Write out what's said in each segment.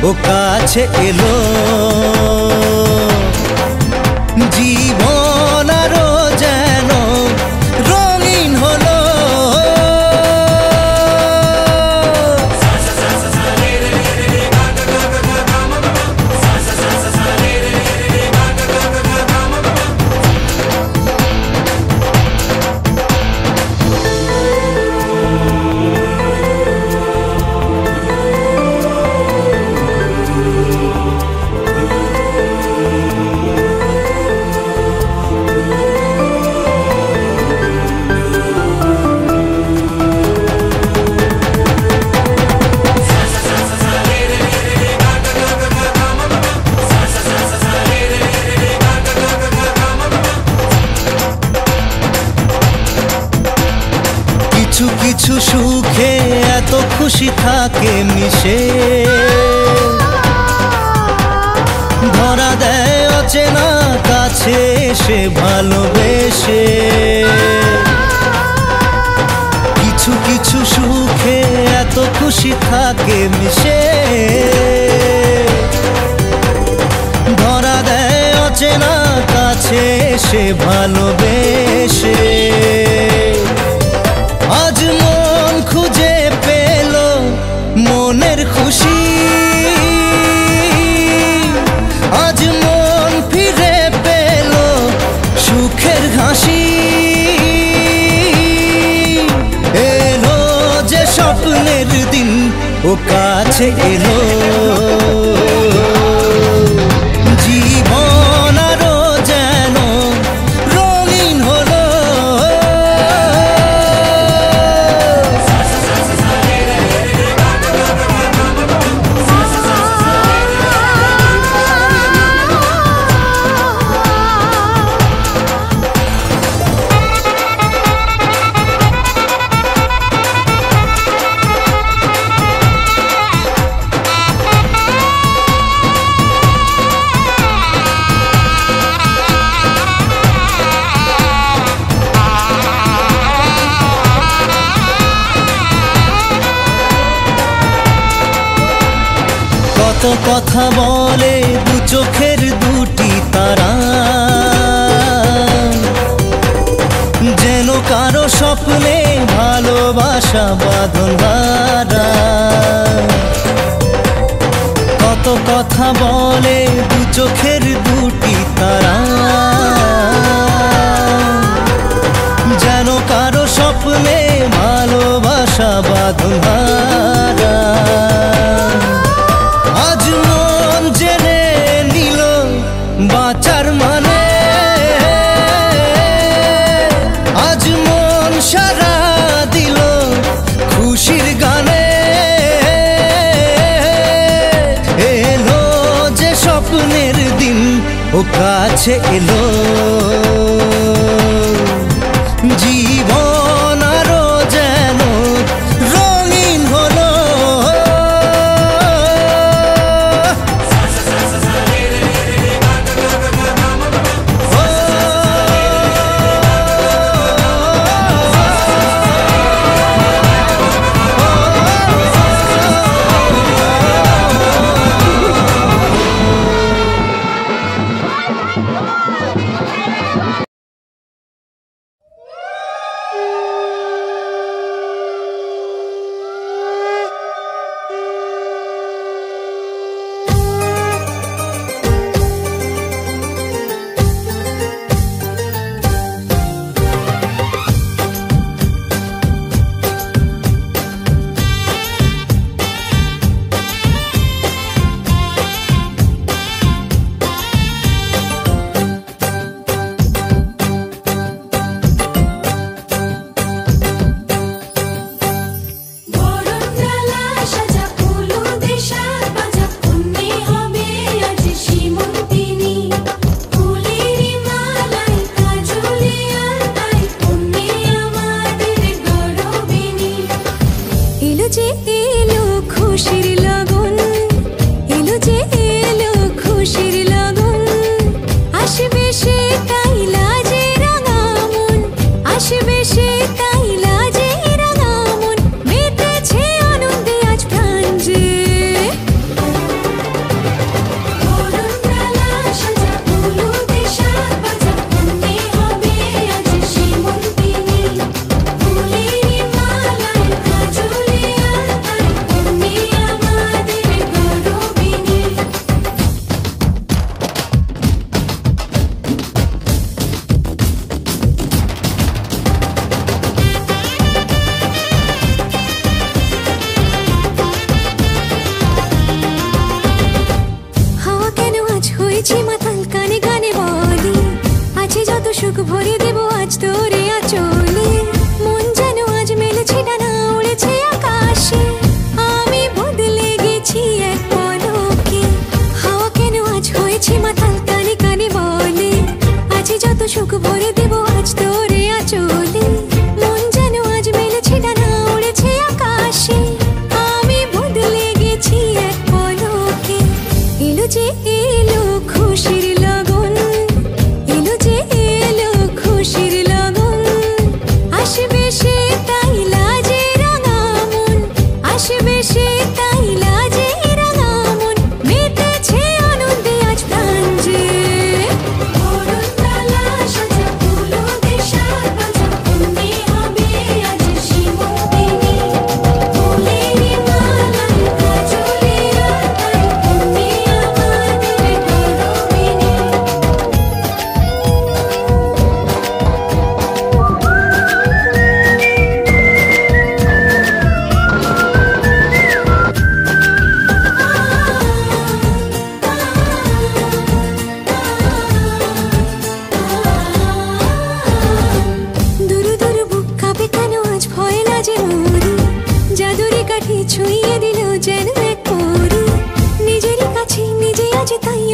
ও কাছে এলো। জীবন আরো যেন রঙিন হলো। কিছু কিছু সুখে এত খুশি থাকে মিশে, ধরা দেয় অচেনা কাছে এসে ভালোবেসে। কিছু কিছু সুখে এত খুশি থাকে মিশে, ধরা দেয় অচেনা কাছে এসে ভালোবেসে। আজ মন খুঁজে পেল মনের খুশি, আজ মন ফিরে পেল সুখের হাসি। এলো যে স্বপ্নের দিন, ও কাছে এলো। জীবন আরো যেন রঙিন হলো। কত কথা বলে দু চোখের দুটি তারা, যেন কারো স্বপ্নে ভালোবাসা বাঁধন হারা। কত কথা বলে দু চোখের দুটি তারা, যেন কারো স্বপ্নে ভালোবাসা বাঁধন হারা। আজ মন জেনে নিল বাঁচার মানে, আজ মন সারা দিল খুশির গানে। এলো যে স্বপ্নের দিন, ও কাছে এলো। জীবন আরো যেন রঙিন হলো।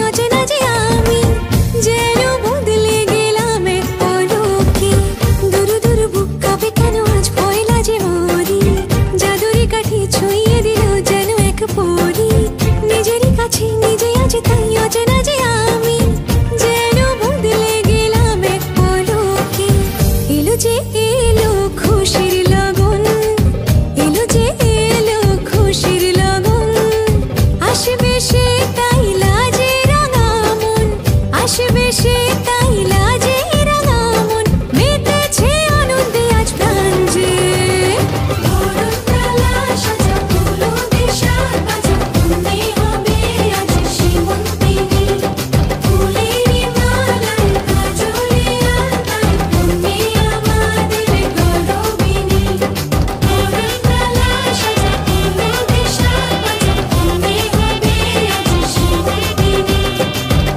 অচেনা যে আমি যেন বদলে গেলাম এক পলকে। দুরু দুরু বুক কাঁপে কেন আজ পয়লা যে মরি, জাদুরি কাঠি ছুঁয়ে দিল যেন এক পরি। নিজেরই কাছে নিজে আজ তাই অচেনা যে আমি যেন বদলে গেলাম এক পলকে। এলো যে এলো খুশির লগন, এলো যে এলো খুশির লগন। আসবে সে তাই লাজে রাঙা মন, আসবে সে তাই লাজে রাঙা মন। মেতেছে আনন্দে আজ প্রাণ যে। বরণডালা সাজা ফুলো দেশার বাজা, তুমি হবে আজ সীমন্তিনী। ফুলেরই মালায় কাজলে আলতায়, তুমি আমাদের গৌরবিনী। বরণডালা সাজা ফুলো দেশার বাজা, তুমি হবে আজ সীমন্তিনী।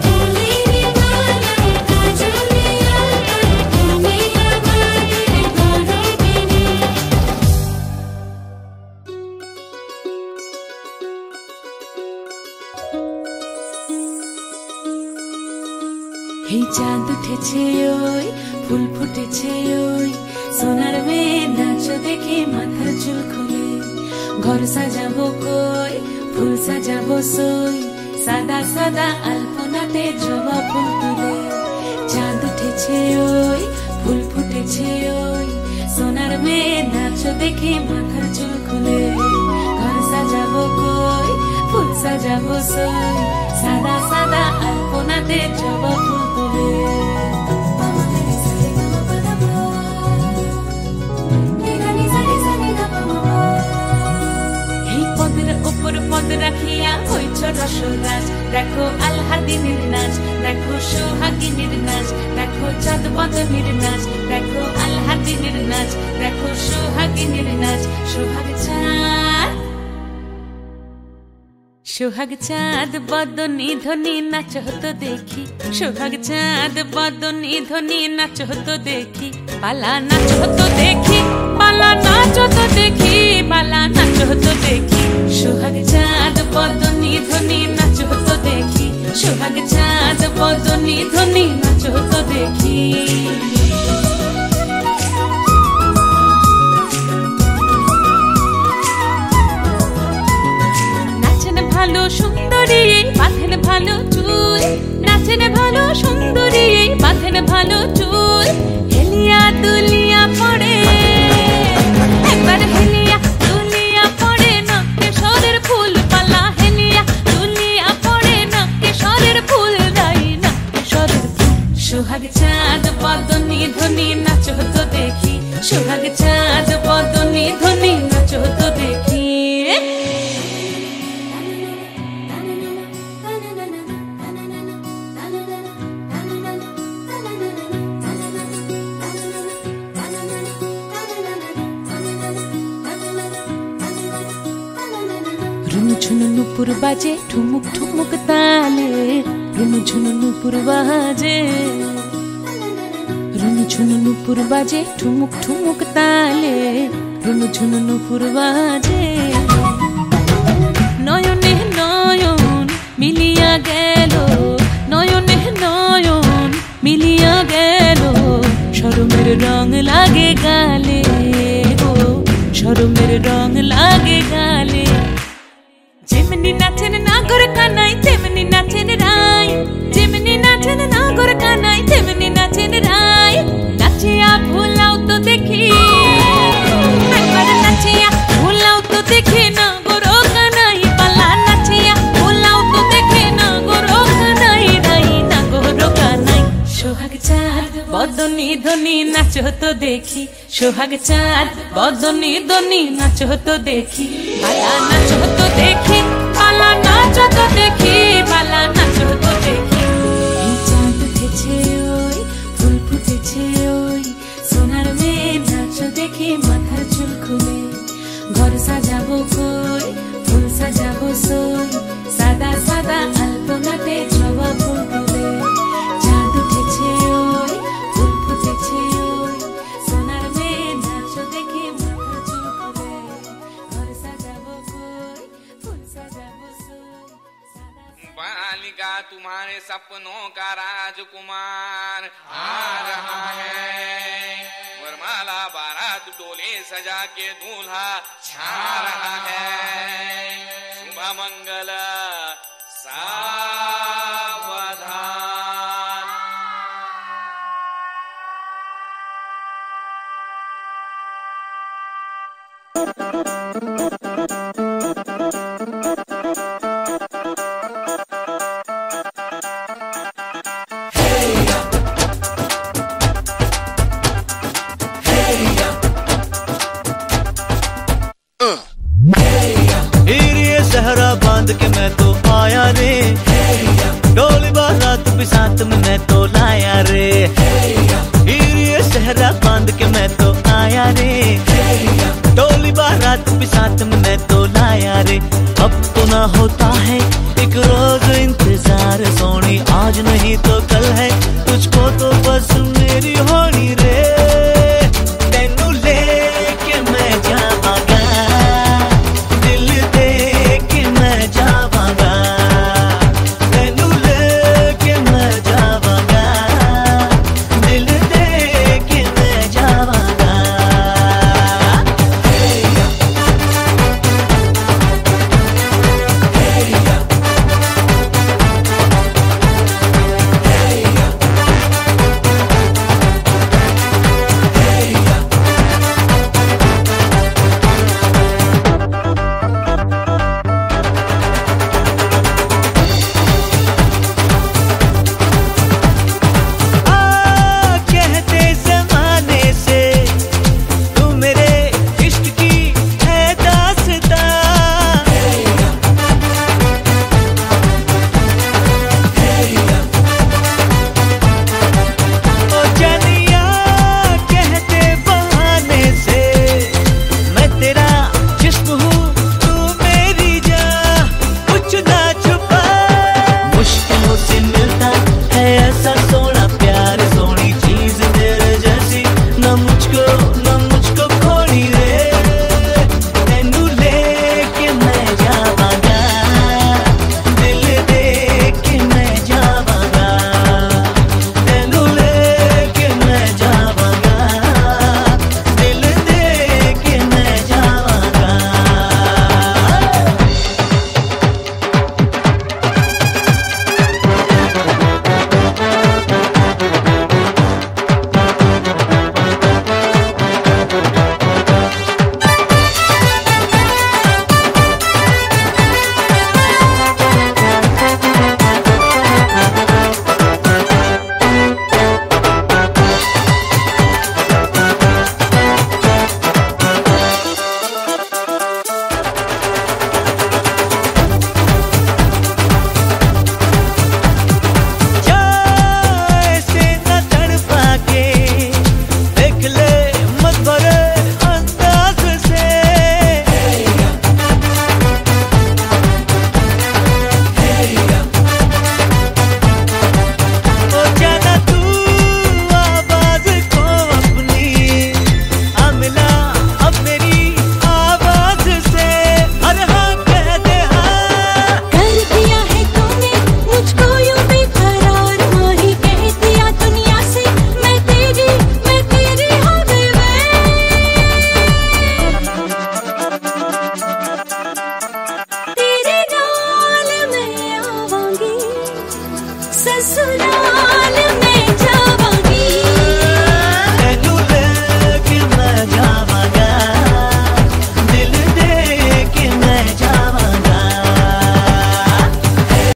ফুলেরই মালায় কাজলে আলতায়, তুমি আমাদের গৌরবিনী। এই চাঁদ উঠেছে ওই, ফুল ফুটেছে ওই, সোনার মেয়ে নাচো দেখে মাথার চুল খুলে। ঘর সাজাবো কই, ফুল সাজাবো সই, সাদা সাদা আলপনাতে জবা ফুল তুলে। চাঁদ উঠেছে ওই, ফুল ফুটেছে ওই, সোনার মেয়ে নাচো দেখে মাথার চুল খুলে। ঘর সাজাবো কই, ফুল সাজাবো সই, সাদা সাদা আলপনাতে জবা ফুল তুলে। এই পদের উপর পদ রাখিয়া হইছ রসরাজ, দেখো আলহাদিনের নাচ, দেখো সোহাগিনীর নাচ, দেখো চাঁদ বদনের নাচ, দেখো আলহাদিনের নাচ, দেখো সোহাগিনীর নাচ। সোহাগ চাঁদ, সোহাগ চাঁদ বদনী ধ্বনি নাচ হতো দেখি, সোহাগ চাঁদ বদনী ধ্বনি নাচ হতো দেখি। পালা নাচ হতো দেখি, পালা নাচ হতো দেখি, পালা নাচ হতো দেখি। সোহাগ চাঁদ বদনী ধ্বনি নাচ হতো দেখি, সোহাগ চাঁদ বদনী ধ্বনি নাচ হতো দেখি। ভালো সুন্দরী বাঁধেন ভালো চুল, নাচেন ভালো সুন্দরী বাঁধেন ভালো চুল। হেলিয়া দুলিয়া পড়ে, একবার হেলিয়া দুলিয়া পড়ে নকেশ্বরের ফুল পালা। হেলিয়া দুলিয়া পড়ে নকেশ্বরের ফুল দাই, নকেশ্বরের ফুল। সোহাগ চাঁদ বদনী ধ্বনি নাচ হতো দেখি, সোহাগ চাঁদ বদনী ধ্বনি নাচ হতো দেখি। ঝুনু নুপুর বাজে ঠুমুক ঠুমুক তালে, রুনু ঝুনু নুপুর বাজে, রুনু ঝুনু নুপুর বাজে ঠুমুক ঠুমুক তালে, রুনু ঝুনু নুপুর বাজে। নয়নে নয়ন মিলিয়া গেল, নয়নে নয়ন মিলিয়া গেল, শরমের রং লাগে গালে গো, শরমের রং লাগে গালে। যেমনি নাচেন নাগর কানাই তেমনি নাচেন রাই, যেমনি নাচেন নাগর কানাই তেমনি নাচেন রাই। নাচিয়া ভোলাও তো দেখি, একবার নাচিয়া ভোলাও তো দেখি নাগর কানাই পালা। নাচিয়া ভোলাও তো দেখি নাগর কানাই রাই, নাগর কানাই। সোহাগ চাঁদ বদনী ধ্বনি নাচ হতো দেখি, সোহাগ চাঁদ বদনী ধ্বনি নাচ হতো দেখি। পালা নাচ হতো দেখি, পালা নাচ হতো দেখি, পালা নাচ হতো দেখি। এই চাঁদ উঠেছে ওই, ফুল ফুটেছে ওই, সোনার মেয়ে নাচ দেখি মাথার চুল খুলে। ঘর সাজাবো কই, ফুল সাজাবো সই, সাদা সাদা আলপনাতে জবা ফুল তুলে। চাঁদ উঠেছে ওই, ফুল ফুটেছে ওই, সোনার মেয়ে নাচ দেখি মাথার চুল খুলে। ঘর সাজাবো কই, ফুল সাজাবো সই, সাদা। বালিকা तुम्हारे सपनों का राजकुमार आ रहा है। वरमाला बारात डोले सजा के दूल्हा छा रहा है। शुभ मंगल सावधान। सहरा बांध के मैं तो आया रे, डोली बारात भी साथ में मैं तो लाया रे। ये सहरा बांध के मैं तो आया रे, डोली बारात भी साथ में मैं तो लाया रे। अब तो ना होता है एक रोज इंतजार सोनी, आज नहीं तो कल है, तुझको तो बस मेरी होनी रे। तेनू लेके मैं जावांगा, मुझको